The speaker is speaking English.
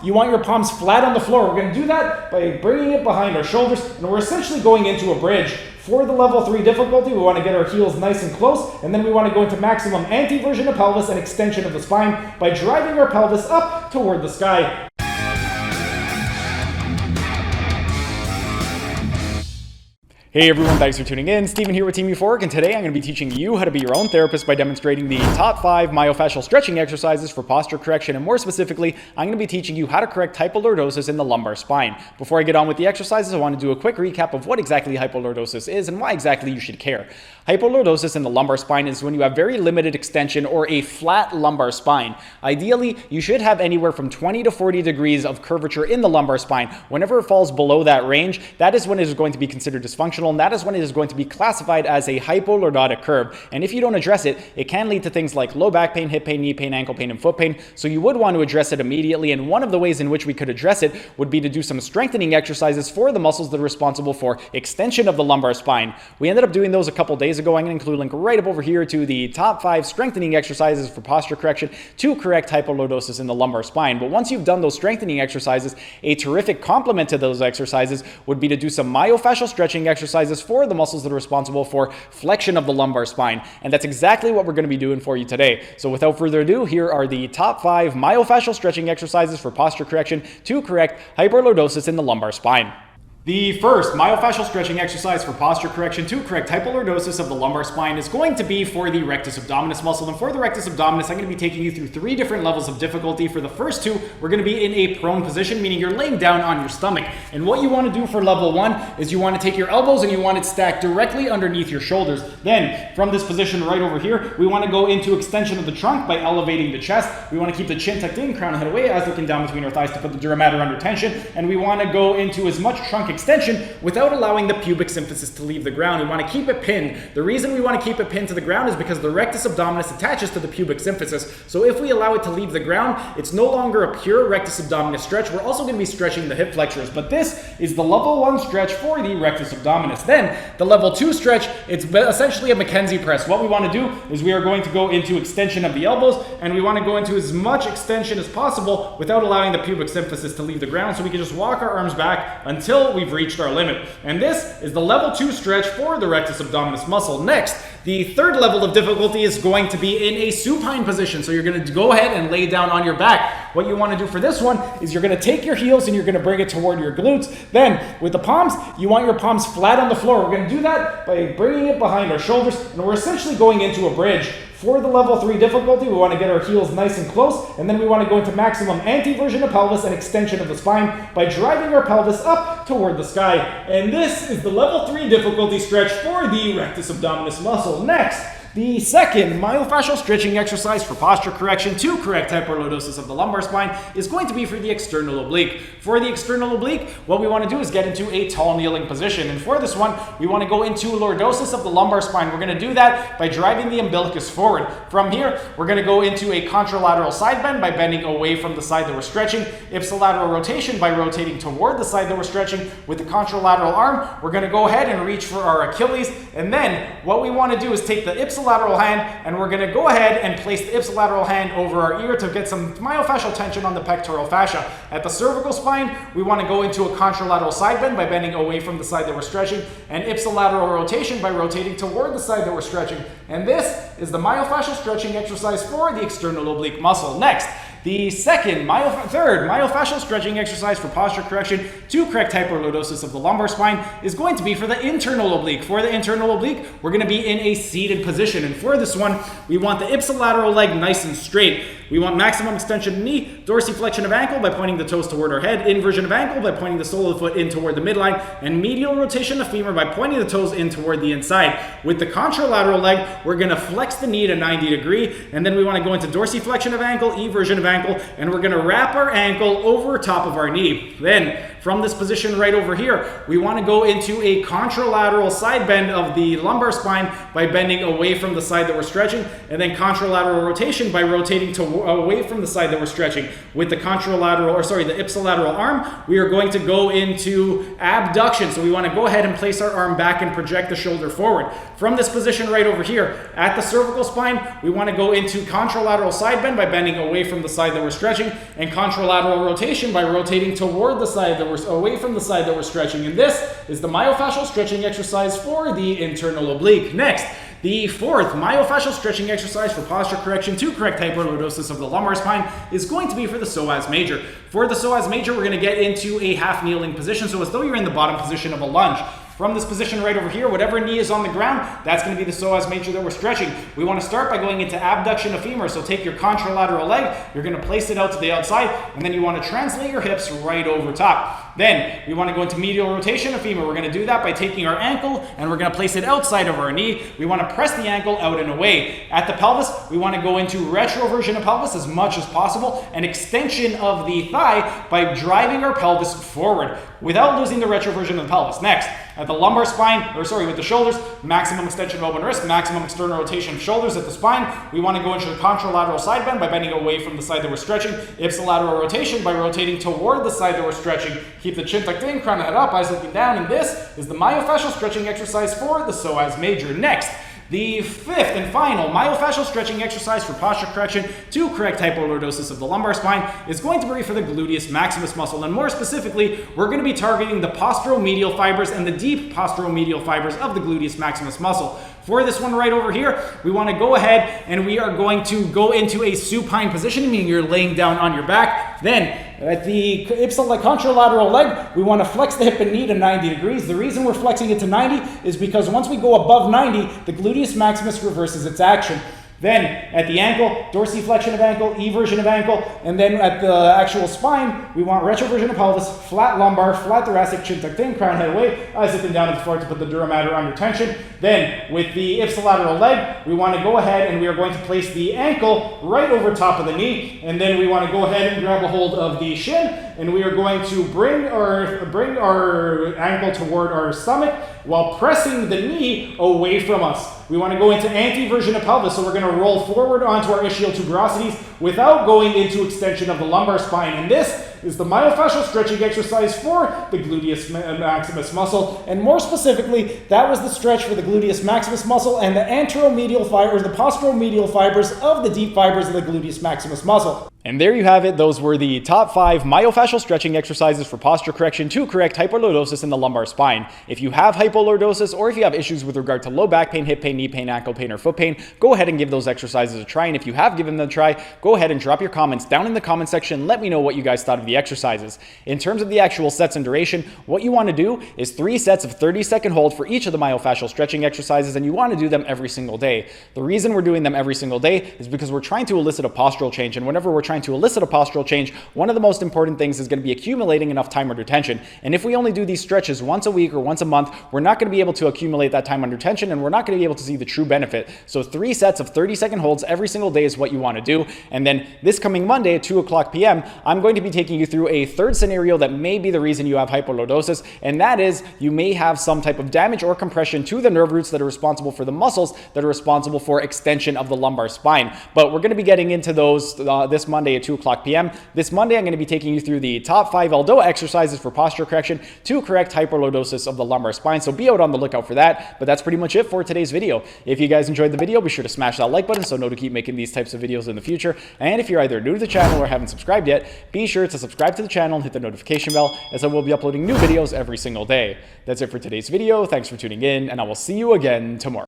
you want your palms flat on the floor. We're going to do that by bringing it behind our shoulders, and we're essentially going into a bridge. For the level 3 difficulty, we want to get our heels nice and close, and then we want to go into maximum anteversion of pelvis and extension of the spine by driving our pelvis up toward the sky. Hey everyone, thanks for tuning in. Steven here with Team Euphoric, and today I'm going to be teaching you how to be your own therapist by demonstrating the top 5 myofascial stretching exercises for posture correction, and more specifically, I'm going to be teaching you how to correct hypolordosis in the lumbar spine. Before I get on with the exercises, I want to do a quick recap of what exactly hypolordosis is and why exactly you should care. Hypolordosis in the lumbar spine is when you have very limited extension or a flat lumbar spine. Ideally, you should have anywhere from 20 to 40 degrees of curvature in the lumbar spine. Whenever it falls below that range, that is when it is going to be considered dysfunctional, and that is when it is going to be classified as a hypolordotic curve. And if you don't address it, it can lead to things like low back pain, hip pain, knee pain, ankle pain, and foot pain. So you would want to address it immediately, and one of the ways in which we could address it would be to do some strengthening exercises for the muscles that are responsible for extension of the lumbar spine. We ended up doing those a couple days ago. I'm going to include a link right up over here to the top 5 strengthening exercises for posture correction to correct hypolordosis in the lumbar spine. But once you've done those strengthening exercises, a terrific complement to those exercises would be to do some myofascial stretching exercises for the muscles that are responsible for flexion of the lumbar spine. And that's exactly what we're going to be doing for you today. So without further ado, here are the top 5 myofascial stretching exercises for posture correction to correct hypolordosis in the lumbar spine. The first myofascial stretching exercise for posture correction to correct hypolordosis of the lumbar spine is going to be for the rectus abdominis muscle. And for the rectus abdominis, I'm going to be taking you through 3 different levels of difficulty. For the first 2, we're going to be in a prone position, meaning you're laying down on your stomach. And what you want to do for level 1 is you want to take your elbows and you want it stacked directly underneath your shoulders. Then, from this position right over here, we want to go into extension of the trunk by elevating the chest. We want to keep the chin tucked in, crown and head away, eyes looking down between our thighs to put the dura mater under tension. And we want to go into as much trunk extension without allowing the pubic symphysis to leave the ground. We want to keep it pinned. The reason we want to keep it pinned to the ground is because the rectus abdominis attaches to the pubic symphysis. So if we allow it to leave the ground, it's no longer a pure rectus abdominis stretch. We're also going to be stretching the hip flexors, but this is the level 1 stretch for the rectus abdominis. Then the level 2 stretch, it's essentially a Mackenzie press. What we want to do is we are going to go into extension of the elbows, and we want to go into as much extension as possible without allowing the pubic symphysis to leave the ground, so we can just walk our arms back until we've reached our limit. And this is the level 2 stretch for the rectus abdominis muscle. Next, the third level of difficulty is going to be in a supine position. So you're going to go ahead and lay down on your back. What you want to do for this one is you're going to take your heels and you're going to bring it toward your glutes. Then with the palms, you want your palms flat on the floor. We're going to do that by bringing it behind our shoulders, and we're essentially going into a bridge. For the level 3 difficulty, we want to get our heels nice and close, and then we want to go into maximum anteversion of pelvis and extension of the spine by driving our pelvis up toward the sky. And this is the level 3 difficulty stretch for the rectus abdominis muscle. Next, the second myofascial stretching exercise for posture correction to correct hypolordosis of the lumbar spine is going to be for the external oblique. For the external oblique, what we want to do is get into a tall kneeling position. And for this one, we want to go into lordosis of the lumbar spine. We're going to do that by driving the umbilicus forward. From here, we're going to go into a contralateral side bend by bending away from the side that we're stretching, ipsilateral rotation by rotating toward the side that we're stretching. With the contralateral arm, we're going to go ahead and reach for our Achilles. And then what we want to do is take the ipsilateral hand, and we're going to go ahead and place the ipsilateral hand over our ear to get some myofascial tension on the pectoral fascia. At the cervical spine, we want to go into a contralateral side bend by bending away from the side that we're stretching, and ipsilateral rotation by rotating toward the side that we're stretching. And this is the myofascial stretching exercise for the external oblique muscle. Next, the third myofascial stretching exercise for posture correction to correct hypolordosis of the lumbar spine is going to be for the internal oblique. For the internal oblique, we're going to be in a seated position. And for this one, we want the ipsilateral leg nice and straight. We want maximum extension of knee, dorsiflexion of ankle by pointing the toes toward our head, inversion of ankle by pointing the sole of the foot in toward the midline, and medial rotation of femur by pointing the toes in toward the inside. With the contralateral leg, we're going to flex the knee to 90 degrees, and then we want to go into dorsiflexion of ankle, eversion of ankle, and we're going to wrap our ankle over top of our knee. Then from this position right over here, we want to go into a contralateral side bend of the lumbar spine by bending away from the side that we're stretching, and then contralateral rotation by rotating away from the side that we're stretching. With the the ipsilateral arm, we are going to go into abduction. So we want to go ahead and place our arm back and project the shoulder forward. From this position right over here, at the cervical spine, we want to go into contralateral side bend by bending away from the side that we're stretching, and contralateral rotation by rotating toward the side that we're away from the side that we're stretching. And this is the myofascial stretching exercise for the internal oblique. Next, the fourth myofascial stretching exercise for posture correction to correct hypolordosis of the lumbar spine is going to be for the psoas major. For the psoas major, we're going to get into a half kneeling position, so as though you're in the bottom position of a lunge. From this position right over here, whatever knee is on the ground, that's going to be the psoas major that we're stretching. We want to start by going into abduction of femur. So take your contralateral leg, you're going to place it out to the outside, and then you want to translate your hips right over top. Then we want to go into medial rotation of femur. We're going to do that by taking our ankle and we're going to place it outside of our knee. We want to press the ankle out and away. At the pelvis, we want to go into retroversion of pelvis as much as possible, and extension of the thigh by driving our pelvis forward without losing the retroversion of the pelvis. Next, at the lumbar spine, with the shoulders, maximum extension of open wrist, maximum external rotation of shoulders at the spine. We want to go into the contralateral side bend by bending away from the side that we're stretching. Ipsilateral rotation by rotating toward the side that we're stretching. Keep the chin tucked in, crown head up, eyes looking down, and this is the myofascial stretching exercise for the psoas major. Next, the fifth and final myofascial stretching exercise for posture correction to correct hypolordosis of the lumbar spine is going to be for the gluteus maximus muscle, and more specifically, we're going to be targeting the postero-medial fibers and the deep postero-medial fibers of the gluteus maximus muscle. For this one right over here, we want to go ahead and we are going to go into a supine position, meaning you're laying down on your back. Then at the contralateral leg, we want to flex the hip and knee to 90 degrees. The reason we're flexing it to 90 is because once we go above 90, the gluteus maximus reverses its action. Then at the ankle, dorsiflexion of ankle, eversion of ankle, and then at the actual spine, we want retroversion of pelvis, flat lumbar, flat thoracic, chin tucked in, crown head away, eyes looking down at the floor to put the dura mater under tension. Then with the ipsilateral leg, we want to go ahead and we are going to place the ankle right over top of the knee, and then we want to go ahead and grab a hold of the shin, and we are going to bring our ankle toward our stomach while pressing the knee away from us. We want to go into anteversion of pelvis, so we're going to roll forward onto our ischial tuberosities without going into extension of the lumbar spine. And this is the myofascial stretching exercise for the gluteus maximus muscle. And more specifically, that was the stretch for the gluteus maximus muscle and the anteromedial fibers, the posteromedial fibers of the deep fibers of the gluteus maximus muscle. And there you have it. Those were the top 5 myofascial stretching exercises for posture correction to correct hypolordosis in the lumbar spine. If you have hypolordosis, or if you have issues with regard to low back pain, hip pain, knee pain, ankle pain, or foot pain, go ahead and give those exercises a try. And if you have given them a try, go ahead and drop your comments down in the comment section. Let me know what you guys thought of the exercises. In terms of the actual sets and duration, what you want to do is 3 sets of 30-second hold for each of the myofascial stretching exercises, and you want to do them every single day. The reason we're doing them every single day is because we're trying to elicit a postural change, and whenever we're trying to elicit a postural change, one of the most important things is going to be accumulating enough time under tension. And if we only do these stretches once a week or once a month, we're not going to be able to accumulate that time under tension, and we're not going to be able to see the true benefit. So 3 sets of 30-second holds every single day is what you want to do. And then this coming Monday at 2:00 p.m., I'm going to be taking you through a third scenario that may be the reason you have hypolordosis, and that is you may have some type of damage or compression to the nerve roots that are responsible for the muscles that are responsible for extension of the lumbar spine. But we're going to be getting into those this Monday at 2:00 p.m. This Monday, I'm going to be taking you through the top 5 ELDOA exercises for posture correction to correct hypolordosis of the lumbar spine. So be out on the lookout for that. But that's pretty much it for today's video. If you guys enjoyed the video, be sure to smash that like button so know to keep making these types of videos in the future. And if you're either new to the channel or haven't subscribed yet, be sure to subscribe to the channel and hit the notification bell, as I will be uploading new videos every single day. That's it for today's video. Thanks for tuning in, and I will see you again tomorrow.